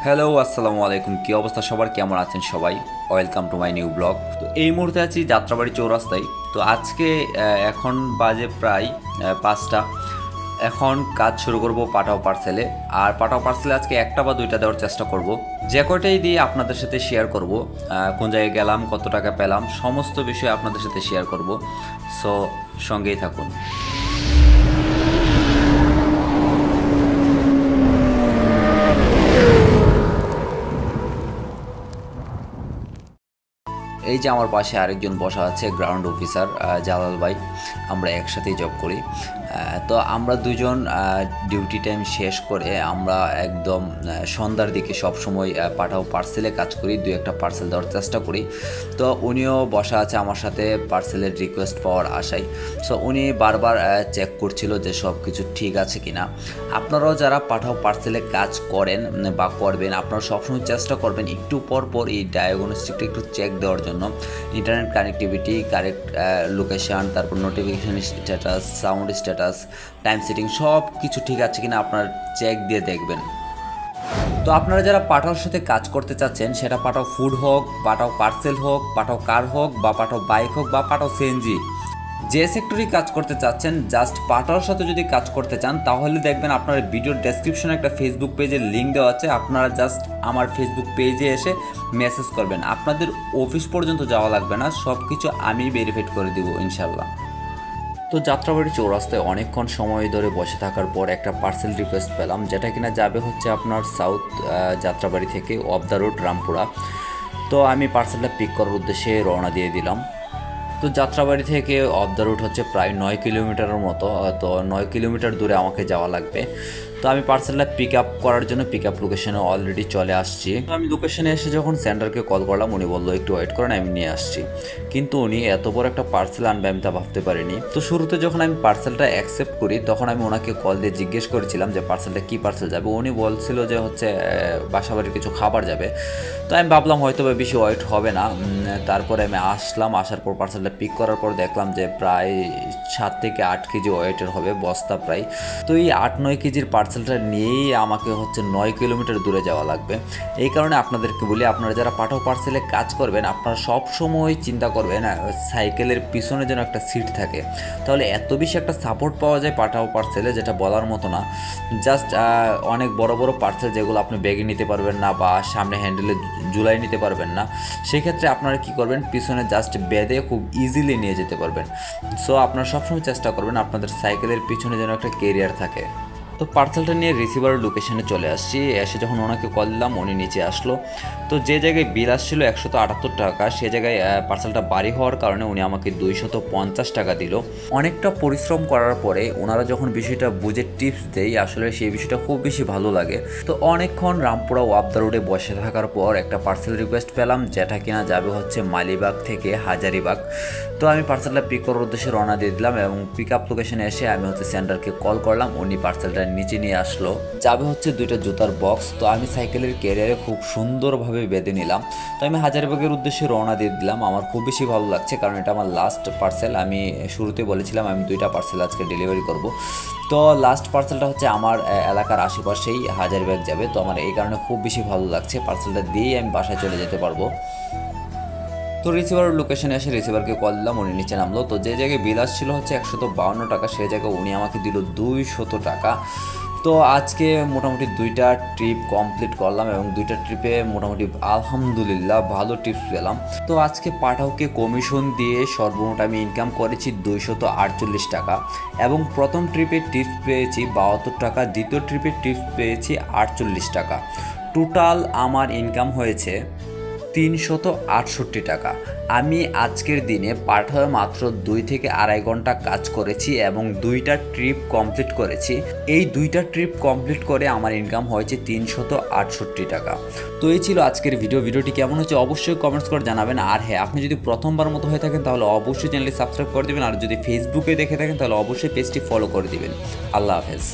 Hello আসসালামু আলাইকুম, কী অবস্থা সবার, কেমন আছেন সবাই? Welcome to my new blog. তো এই মুহূর্তে আছি যাত্রাবাড়ি চৌরাস্তায়। তো আজকে এখন বাজে প্রায় 5টা। এখন কাজ শুরু করব পাঠাও পার্সেলে। আর পাঠাও পার্সেলে আজকে একটা বা দুইটা দেওয়ার চেষ্টা করব, যে কয়টাই দিয়ে আপনাদের সাথে শেয়ার করব। কোন জায়গায় গেলাম, কত টাকা পেলাম, সমস্ত বিষয় আপনাদের সাথে শেয়ার করব। সো সঙ্গেই থাকুন। এই যে আমার পাশে আরেকজন বসা আছে, গ্রাউন্ড অফিসার জালাল ভাই। আমরা একসাথেই জব করি। তো আমরা দুজন ডিউটি টাইম শেষ করে আমরা একদম সন্ধ্যার দিকে সবসময় পাঠাও পার্সেলে কাজ করি, দুই একটা পার্সেল দেওয়ার চেষ্টা করি। তো উনিও বসা আছে আমার সাথে পার্সেলের রিকোয়েস্ট পাওয়ার আশায়। সো উনি বারবার চেক করছিল যে সব কিছু ঠিক আছে কি না। আপনারাও যারা পাঠাও পার্সেলে কাজ করেন বা করবেন, আপনারা সবসময় চেষ্টা করবেন একটু পর পর এই ডায়াগনস্টিকটা একটু চেক দেওয়ার জন্য। ইন্টারনেট কানেক্টিভিটি, কারেক্ট লোকেশান, তারপর notification status, sound status, time setting, সব কিছু ঠিক আছে কিনা আপনারা চেক দিয়ে দেখবেন। তো আপনারা যারা পাঠাওর সাথে কাজ করতে চাচ্ছেন, সেটা পাঠাও ফুড হোক, পাঠাও পার্সেল হোক, পাঠাও কার হোক, বা পাঠাও বাইক হোক, বা পাঠাও সিএনজি, যে সেক্টরেই কাজ করতে চাচ্ছেন, জাস্ট পাঠাওর সাথে যদি কাজ করতে চান তাহলে দেখবেন আপনার ভিডিওর ডেসক্রিপশনে একটা ফেসবুক পেজের লিঙ্ক দেওয়া আছে। আপনারা জাস্ট আমার ফেসবুক পেজে এসে মেসেজ করবেন, আপনাদের অফিস পর্যন্ত যাওয়া লাগবে না, সব কিছু আমি ভেরিফাইড করে দিব ইনশাল্লাহ। তো যাত্রাবাড়ি চৌরাস্তায় অনেকক্ষণ সময় ধরে বসে থাকার পর একটা পার্সেল রিকোয়েস্ট পেলাম, যেটা কিনা যাবে হচ্ছে আপনার সাউথ যাত্রাবাড়ি থেকে অফ দ্য রোড রামপুরা। তো আমি পার্সেলটা পিক করার উদ্দেশ্যে রওনা দিয়ে দিলাম। তো যাত্রাবাড়ি থেকে অফ দ্য রুট হচ্ছে প্রায় 9 কিলোমিটারের মতো। তো 9 কিলোমিটার দূরে আমাকে যাওয়া লাগবে। তো আমি পার্সেলটা পিক আপ করার জন্য পিক আপ লোকেশনে অলরেডি চলে আসছি। তো আমি লোকেশনে এসে যখন সেন্টারকে কল করলাম, উনি বললো একটু ওয়েট করেন, আমি নিয়ে আসছি। কিন্তু উনি এত বড় একটা পার্সেল আনবে আমি তা ভাবতে পারিনি। তো শুরুতে যখন আমি পার্সেলটা অ্যাকসেপ্ট করি, তখন আমি ওনাকে কল দিয়ে জিজ্ঞেস করেছিলাম যে পার্সেলটা কী পার্সেল যাবে। উনি বলছিল যে হচ্ছে বাসাবাড়ির কিছু খাবার যাবে। তো আমি ভাবলাম হয়তো বা বেশি ওয়েট হবে না। তারপরে আমি আসলাম, আসার পর পার্সেলটা পিক করার পর দেখলাম যে প্রায় 7 থেকে 8 কেজি ওয়েটের হবে, বস্তা প্রায়। তো এই 8-9 কেজির পার্সেলটা নিয়েই আমাকে হচ্ছে 9 কিলোমিটার দূরে যাওয়া লাগবে। এই কারণে আপনাদেরকে বলি, আপনারা যারা পাঠাও পার্সেলে কাজ করবেন, আপনারা সব সময় চিন্তা করবেন সাইকেলের পিছনে যেন একটা সিট থাকে, তাহলে এত বেশি একটা সাপোর্ট পাওয়া যায় পাঠাও পার্সেলে, যেটা বলার মতো না। জাস্ট অনেক বড় বড় পার্সেল যেগুলো আপনি ব্যাগে নিতে পারবেন না বা সামনে হ্যান্ডেলে ঝুলাই নিতে পারবেন না, সেক্ষেত্রে আপনারা কি করবেন, পিছনে জাস্ট বেঁধে খুব ইজিলি নিয়ে যেতে পারবেন। সো আপনারা সবসময় চেষ্টা করবেন আপনাদের সাইকেলের পিছনে যেন একটা ক্যারিয়ার থাকে। তো পার্সেলটা নিয়ে রিসিভার লোকেশনে চলে আসছি। এসে যখন ওনাকে কল দিলাম, উনি নিচে আসলো। তো যে জায়গায় বিল আসছিল 178 টাকা, সে জায়গায় পার্সেলটা বাড়ি হওয়ার কারণে উনি আমাকে 250 টাকা দিল। অনেকটা পরিশ্রম করার পরে ওনারা যখন বিষয়টা বুঝে টিপস দেয়, আসলে সেই বিষয়টা খুব বেশি ভালো লাগে। তো অনেকক্ষণ রামপুরা ওয়াপ দ্য রোডে বসে থাকার পর একটা পার্সেল রিকোয়েস্ট পেলাম, যেটা কিনা যাবে হচ্ছে মালিবাগ থেকে হাজারিবাগ। তো আমি পার্সেলটা পিক করার উদ্দেশ্যে রওনা দিয়ে দিলাম এবং পিক আপ লোকেশনে এসে আমি হচ্ছে সেন্টারকে কল করলাম। উনি পার্সেলটা নিচে নিয়ে আসলো, যাবে হচ্ছে 2টা জুতার বক্স। তো আমি সাইকেলের ক্যারিয়ারে খুব সুন্দরভাবে বেঁধে নিলাম। তো আমি হাজারিবাগের উদ্দেশ্যে রওনা দিয়ে দিলাম। আমার খুব বেশি ভালো লাগছে, কারণ এটা আমার লাস্ট পার্সেল। আমি শুরুতে বলেছিলাম আমি 2টা পার্সেল আজকে ডেলিভারি করব। তো লাস্ট পার্সেলটা হচ্ছে আমার এলাকার আশেপাশেই হাজারিবাগ যাবে। তো আমার এই কারণে খুব বেশি ভালো লাগছে, পার্সেলটা দিয়েই আমি বাসায় চলে যেতে পারবো। তো রিসিভার লোকেশনে এসে রিসিভারকে কল দিলাম, উনি নিচে নামলো। তো যে জায়গায় বিল আসছিল হচ্ছে 152 টাকা, সেই জায়গায় উনি আমাকে দিল 200 টাকা। তো আজকে মোটামুটি 2টা ট্রিপ কমপ্লিট করলাম এবং 2টা ট্রিপে মোটামুটি আলহামদুলিল্লাহ ভালো টিপস পেলাম। তো আজকে পাঠাওকে কমিশন দিয়ে সর্বমোট আমি ইনকাম করেছি 248 টাকা এবং প্রথম ট্রিপে টিপস পেয়েছি 72 টাকা, দ্বিতীয় ট্রিপে টিপস পেয়েছি 48 টাকা। টোটাল আমার ইনকাম হয়েছে 368 টাকা। আমি আজকের দিনে পাঠাও মাত্র 2 থেকে আড়াই ঘন্টা কাজ করেছি এবং 2টা ট্রিপ কমপ্লিট করেছি। এই 2টা ট্রিপ কমপ্লিট করে আমার ইনকাম হয়েছে 368 টাকা। তো এই ছিল আজকের ভিডিওটি কেমন হচ্ছে অবশ্যই কমেন্টস করে জানাবেন। আর হ্যাঁ, আপনি যদি প্রথমবার মতো হয়ে থাকেন তাহলে অবশ্যই চ্যানেলটি সাবস্ক্রাইব করে দেবেন, আর যদি ফেসবুকে দেখে থাকেন তাহলে অবশ্যই পেজটি ফলো করে দেবেন। আল্লাহ হাফেজ।